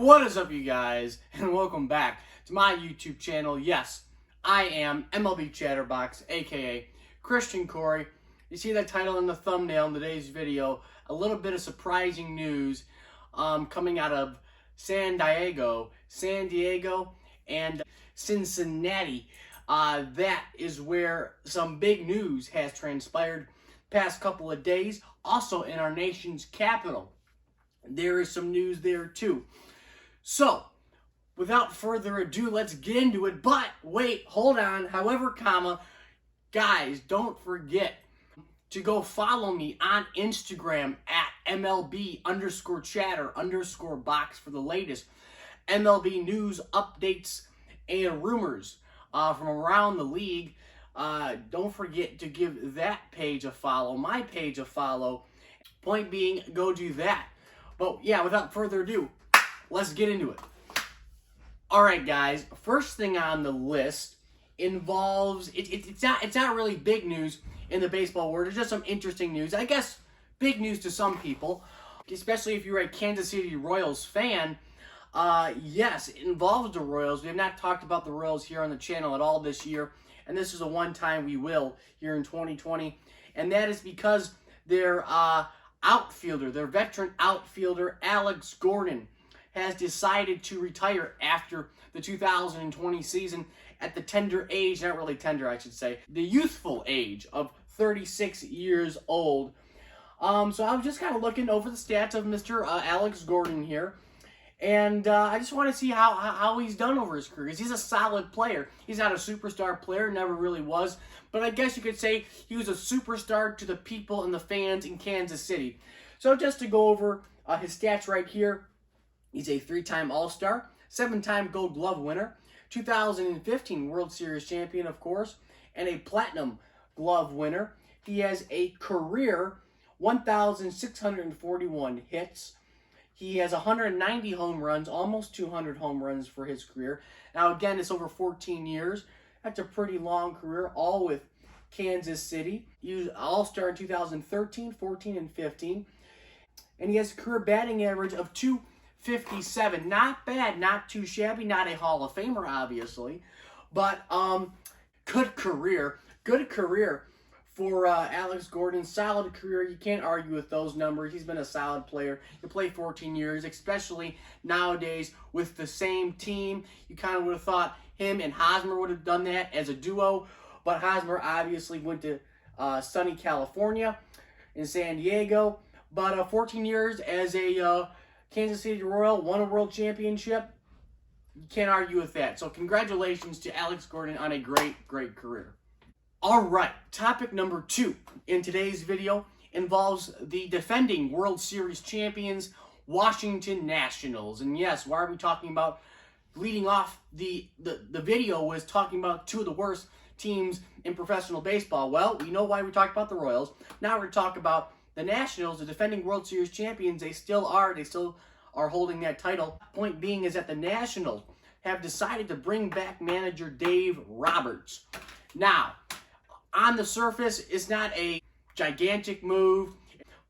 What is up, you guys, and welcome back to my YouTube channel. Yes, I am MLB Chatterbox, aka Christian Corey. You see that title in the thumbnail in today's video. A little bit of surprising news coming out of San Diego, and Cincinnati. That is where some big news has transpired past couple of days. Also in our nation's capital, there is some news there too. So, without further ado, let's get into it. But wait, hold on. However, guys, don't forget to go follow me on Instagram at MLB_chatter_box for the latest MLB news, updates, and rumors from around the league. Don't forget to give that page a follow, my page a follow. Point being, go do that. But yeah, without further ado, let's get into it. Alright guys, first thing on the list involves, it's not really big news in the baseball world. It's just some interesting news. I guess big news to some people, especially if you're a Kansas City Royals fan. Yes, it involves the Royals. We have not talked about the Royals here on the channel at all this year, and this is a one-time we will here in 2020, and that is because their outfielder, their veteran outfielder, Alex Gordon, has decided to retire after the 2020 season at the tender age, not really tender, I should say, the youthful age of 36 years old. So I was just kind of looking over the stats of Mr. Alex Gordon here, and I just want to see how he's done over his career. He's a solid player. He's not a superstar player, never really was, but I guess you could say he was a superstar to the people and the fans in Kansas City. So just to go over his stats right here, he's a 3-time All-Star, 7-time Gold Glove winner, 2015 World Series champion, of course, and a Platinum Glove winner. He has a career 1,641 hits. He has 190 home runs, almost 200 home runs for his career. Now, again, it's over 14 years. That's a pretty long career, all with Kansas City. He was All-Star in 2013, 14, and 15. And he has a career batting average of .257. Not bad, not too shabby, not a Hall of Famer, obviously. But good career for Alex Gordon. Solid career. You can't argue with those numbers. He's been a solid player. He played 14 years, especially nowadays with the same team. You kind of would have thought him and Hosmer would have done that as a duo. But Hosmer obviously went to sunny California in San Diego. But 14 years as a Kansas City Royal, won a world championship. You can't argue with that. So congratulations to Alex Gordon on a great career. All right, topic number 2 in today's video involves the defending World Series champions, Washington Nationals. And yes, why are we talking about, leading off the video was talking about 2 of the worst teams in professional baseball. Well, we know why we talked about the Royals. Now we're going to talk about the Nationals, the defending World Series champions. They still are holding that title. Point being is that the Nationals have decided to bring back manager Dave Roberts. Now, on the surface, it's not a gigantic move,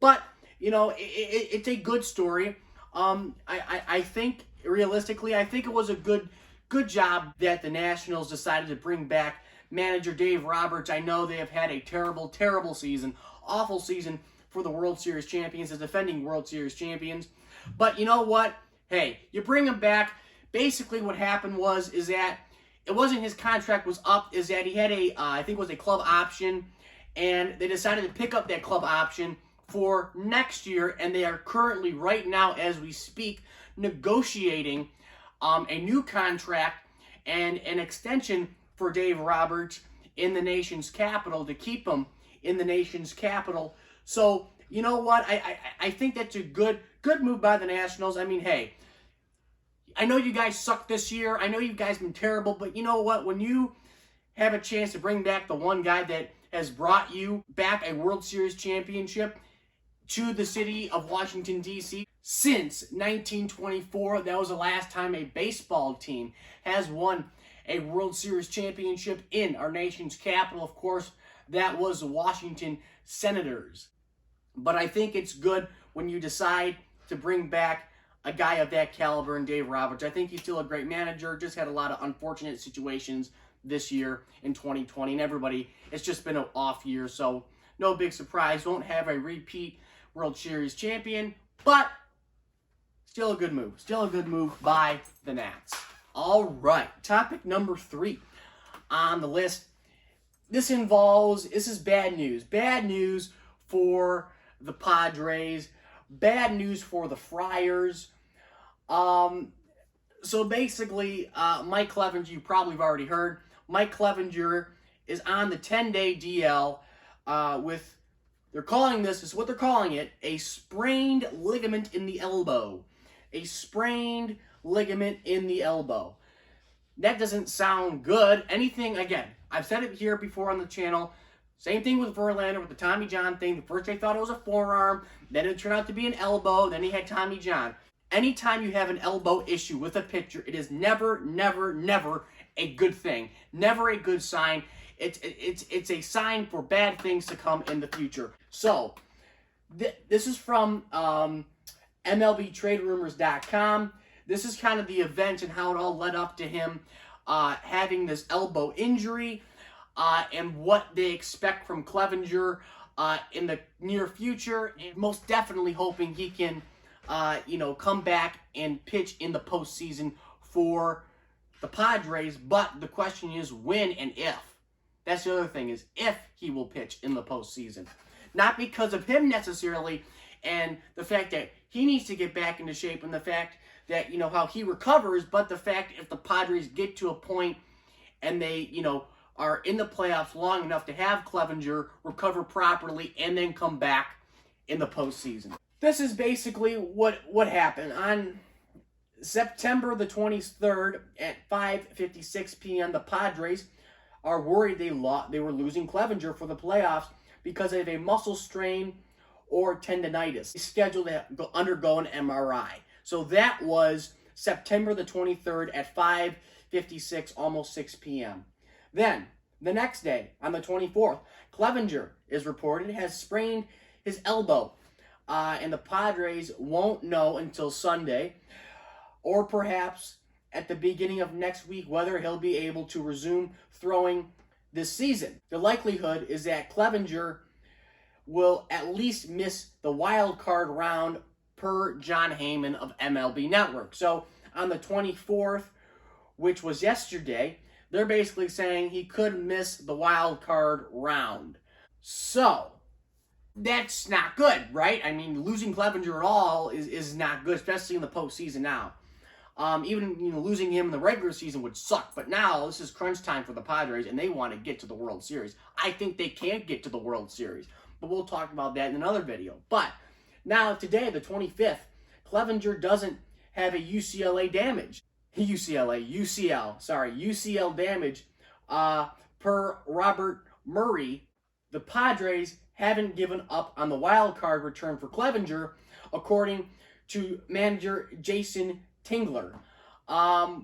but, you know, it's a good story. I think, realistically, I think it was a good job that the Nationals decided to bring back manager Dave Roberts. I know they have had a terrible season, awful season for the World Series champions, the defending World Series champions. But you know what? Hey, you bring him back. Basically what happened is that it wasn't his contract was up, is that he had I think it was a club option, and they decided to pick up that club option for next year, and they are currently, right now as we speak, negotiating a new contract and an extension for Dave Roberts in the nation's capital, to keep him in the nation's capital. So, you know what? I think that's a good move by the Nationals. I mean, hey, I know you guys suck this year. I know you guys been terrible, but you know what? When you have a chance to bring back the one guy that has brought you back a World Series championship to the city of Washington, D.C. since 1924, that was the last time a baseball team has won a World Series championship in our nation's capital. Of course, that was the Washington Senators. But I think it's good when you decide to bring back a guy of that caliber in Dave Roberts. I think he's still a great manager, just had a lot of unfortunate situations this year in 2020, and everybody, it's just been an off year, so no big surprise. Won't have a repeat World Series champion, but still a good move. Still a good move by the Nats. All right, topic number 3 on the list. This is bad news. Bad news for the Padres. Bad news for the Friars. So basically, Mike Clevinger, you probably have already heard, Mike Clevinger is on the 10-day DL with, they're calling this, is what they're calling it, a sprained ligament in the elbow. A sprained ligament in the elbow. That doesn't sound good. Anything, again, I've said it here before on the channel, same thing with Verlander with the Tommy John thing. First they thought it was a forearm, then it turned out to be an elbow, then he had Tommy John. Anytime you have an elbow issue with a pitcher, it is never, never, never a good thing. Never a good sign. It's a sign for bad things to come in the future. So, this is from MLBTradeRumors.com. This is kind of the event and how it all led up to him having this elbow injury and what they expect from Clevinger in the near future. And most definitely hoping he can come back and pitch in the postseason for the Padres. But the question is when and if. That's the other thing, is if he will pitch in the postseason. Not because of him necessarily, and the fact that he needs to get back into shape, and the fact that, how he recovers, but the fact if the Padres get to a point and they, are in the playoffs long enough to have Clevinger recover properly and then come back in the postseason. This is basically what happened. On September the 23rd at 5:56 p.m., the Padres are worried they were losing Clevinger for the playoffs because of a muscle strain or tendonitis. He's scheduled to undergo an MRI. So that was September the 23rd at 5:56, almost 6 p.m. Then, the next day, on the 24th, Clevinger is reported has sprained his elbow. And the Padres won't know until Sunday, or perhaps at the beginning of next week, whether he'll be able to resume throwing this season. The likelihood is that Clevinger will at least miss the wild card round per John Heyman of MLB Network. So on the 24th, which was yesterday, they're basically saying he could miss the wild card round. So that's not good, right? I mean, losing Clevinger at all is not good, especially in the postseason now. Even losing him in the regular season would suck, but now this is crunch time for the Padres, and they want to get to the World Series. I think they can get to the World Series, but we'll talk about that in another video. But now today, the 25th, Clevinger doesn't have a UCL damage. UCL damage. Per Robert Murray, the Padres haven't given up on the wild card return for Clevinger, according to manager Jason Tingler.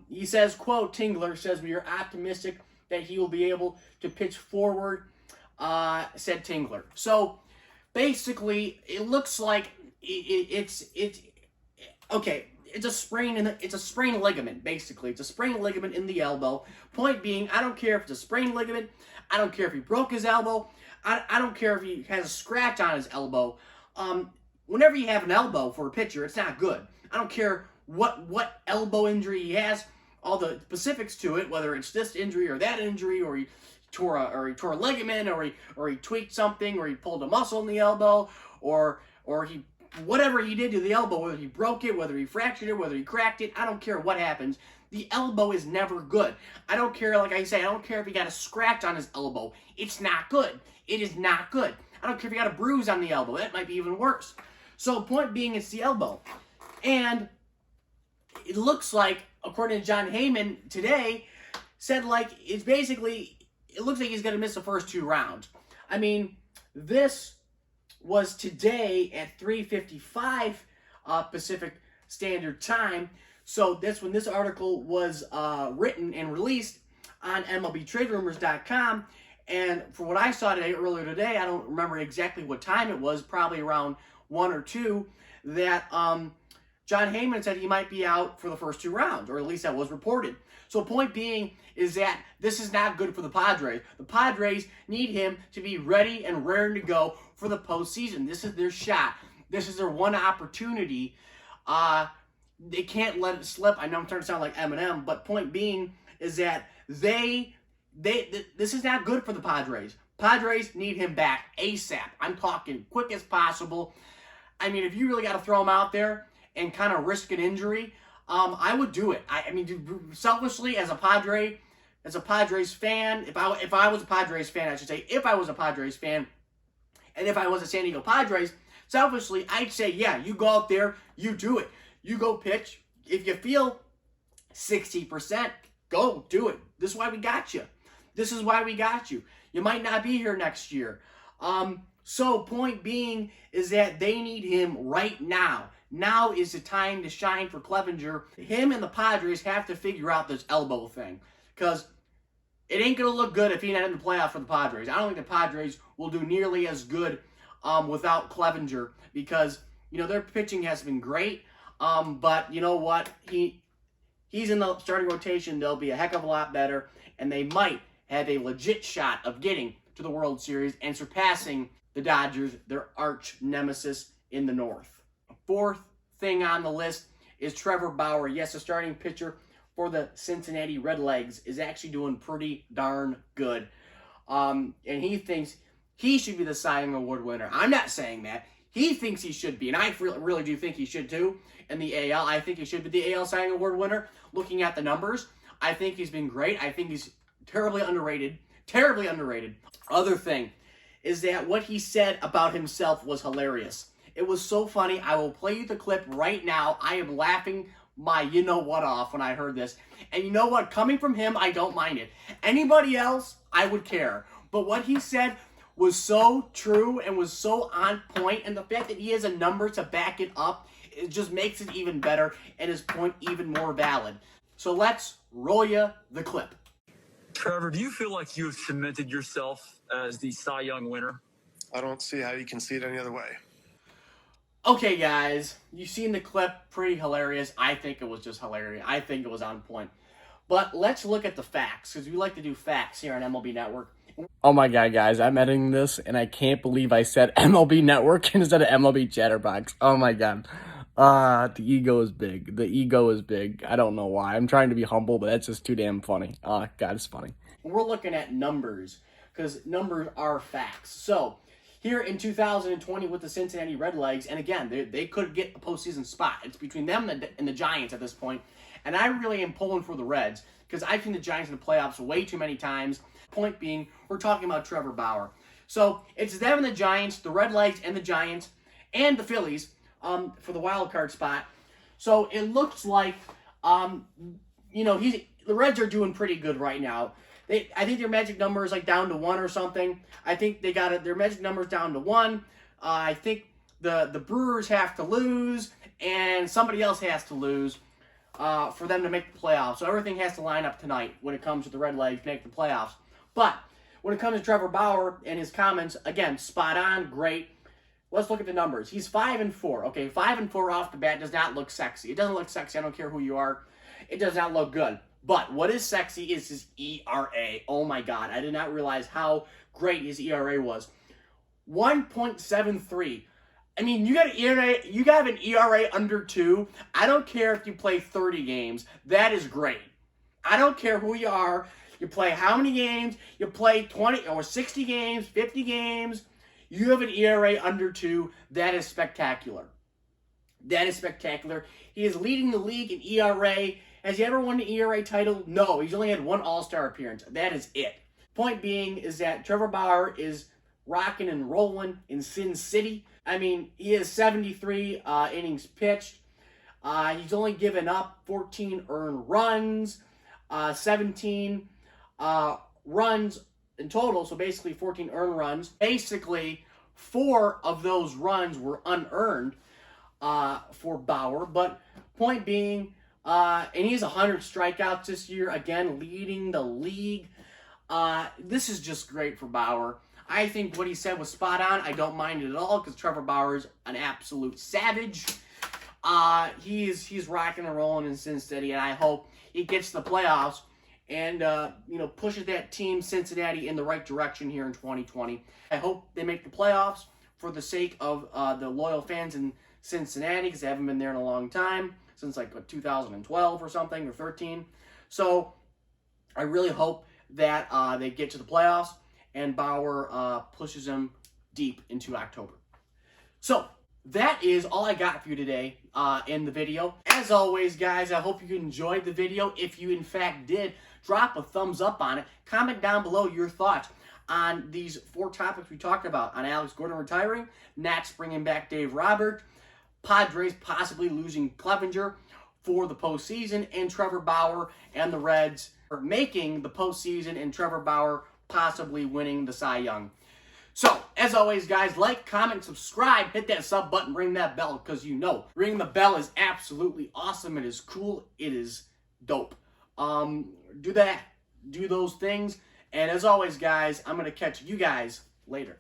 He says, quote, Tingler says, "We are optimistic that he will be able to pitch forward," said Tingler. So basically, it looks like it's okay. It's a sprained ligament, basically. It's a sprained ligament in the elbow. Point being, I don't care if it's a sprained ligament. I don't care if he broke his elbow. I don't care if he has a scratch on his elbow. Whenever you have an elbow for a pitcher, it's not good. I don't care what elbow injury he has, all the specifics to it, whether it's this injury or that injury, or he tore a ligament, or he tweaked something, or he pulled a muscle in the elbow, or he whatever he did to the elbow, whether he broke it, whether he fractured it, whether he cracked it, I don't care what happens. The elbow is never good. I don't care, like I say, I don't care if he got a scratch on his elbow. It's not good. It is not good. I don't care if he got a bruise on the elbow. That might be even worse. So point being, it's the elbow. And it looks like, according to John Heyman today, said like it looks like he's going to miss the first 2 rounds. I mean, this was today at 3:55 Pacific Standard Time. So that's when this article was written and released on MLBTradeRumors.com. And for what I saw earlier today, I don't remember exactly what time it was, probably around 1 or 2, that John Heyman said he might be out for the first 2 rounds, or at least that was reported. So point being is that this is not good for the Padres. The Padres need him to be ready and raring to go for the postseason. This is their shot. This is their one opportunity. They can't let it slip. I know I'm starting to sound like Eminem, but point being is that this is not good for the Padres. Padres need him back ASAP. I'm talking quick as possible. I mean, if you really got to throw him out there and kind of risk an injury, I would do it. I mean, selfishly, as a Padres fan, if I was a Padres fan, I should say, if I was a Padres fan, and if I was a San Diego Padres, selfishly, I'd say, yeah, you go out there, you do it. You go pitch. If you feel 60%, go do it. This is why we got you. This is why we got you. You might not be here next year. So point being is that they need him right now. Now is the time to shine for Clevinger. Him and the Padres have to figure out this elbow thing, because it ain't going to look good if he's not in the playoffs for the Padres. I don't think the Padres will do nearly as good without Clevinger, because, you know, their pitching has been great. But you know what? He's in the starting rotation. They'll be a heck of a lot better, and they might have a legit shot of getting to the World Series and surpassing the Dodgers, their arch nemesis in the North. Fourth thing on the list is Trevor Bauer. Yes, the starting pitcher for the Cincinnati Redlegs is actually doing pretty darn good. And he thinks he should be the Cy Young Award winner. I'm not saying that. He thinks he should be, and I really do think he should too. In the AL, I think he should be the AL Cy Young Award winner. Looking at the numbers, I think he's been great. I think he's terribly underrated. Terribly underrated. Other thing is that what he said about himself was hilarious. It was so funny. I will play you the clip right now. I am laughing my you-know-what off when I heard this. And you know what? Coming from him, I don't mind it. Anybody else, I would care. But what he said was so true and was so on point, and the fact that he has a number to back it up, it just makes it even better and his point even more valid. So let's roll you the clip. Trevor, do you feel like you have cemented yourself as the Cy Young winner? I don't see how you can see it any other way. Okay, guys, you've seen the clip. Pretty hilarious. I think it was just hilarious. I think it was on point. But let's look at the facts, because we like to do facts here on MLB Network. Oh my god, guys, I'm editing this, and I can't believe I said MLB Network instead of MLB Chatterbox. Oh my god. The ego is big. The ego is big. I don't know why. I'm trying to be humble, but that's just too damn funny. God, it's funny. We're looking at numbers, because numbers are facts. So, here in 2020 with the Cincinnati Redlegs, and again, they could get a postseason spot. It's between them and the Giants at this point, and I really am pulling for the Reds, because I've seen the Giants in the playoffs way too many times. Point being, we're talking about Trevor Bauer. So, it's them and the Giants, the Redlegs and the Giants, and the Phillies, for the wild card spot. So it looks like, you know, the Reds are doing pretty good right now. I think their magic number is like down to 1 or something. I think they got their magic number's down to 1. I think the Brewers have to lose and somebody else has to lose for them to make the playoffs. So everything has to line up tonight when it comes to the Redlegs to make the playoffs. But when it comes to Trevor Bauer and his comments, again, spot on, great. Let's look at the numbers. He's 5-4. Okay, 5-4 off the bat does not look sexy. It doesn't look sexy. I don't care who you are. It does not look good. But what is sexy is his ERA. Oh my God, I did not realize how great his ERA was. 1.73. I mean, you got an ERA. You got an ERA under 2. I don't care if you play 30 games. That is great. I don't care who you are. You play how many games? You play 20 or 60 games, 50 games. You have an ERA under 2. That is spectacular. That is spectacular. He is leading the league in ERA. Has he ever won an ERA title? No. He's only had 1 All-Star appearance. That is it. Point being is that Trevor Bauer is rocking and rolling in Sin City. I mean, he has 73 innings pitched. He's only given up 14 earned runs, 17 runs in total, so basically 14 earned runs. Basically, 4 of those runs were unearned for Bauer. But point being, and he has 100 strikeouts this year, again, leading the league. This is just great for Bauer. I think what he said was spot on. I don't mind it at all because Trevor Bauer is an absolute savage. he's rocking and rolling in Cincinnati, and I hope he gets to the playoffs and pushes that team Cincinnati in the right direction here in 2020. I hope they make the playoffs for the sake of the loyal fans in Cincinnati, because they haven't been there in a long time, since like 2012 or something, or 13. So I really hope that they get to the playoffs and Bauer pushes them deep into October. So that is all I got for you today in the video. As always, guys, I hope you enjoyed the video. If you in fact did, drop a thumbs up on it. Comment down below your thoughts on these 4 topics we talked about: on Alex Gordon retiring, Nats bringing back Dave Robert, Padres possibly losing Clevinger for the postseason, and Trevor Bauer and the Reds are making the postseason, and Trevor Bauer possibly winning the Cy Young. So, as always, guys, like, comment, subscribe, hit that sub button, ring that bell, because ringing the bell is absolutely awesome. It is cool. It is dope. Do that. Do those things. And as always, guys, I'm going to catch you guys later.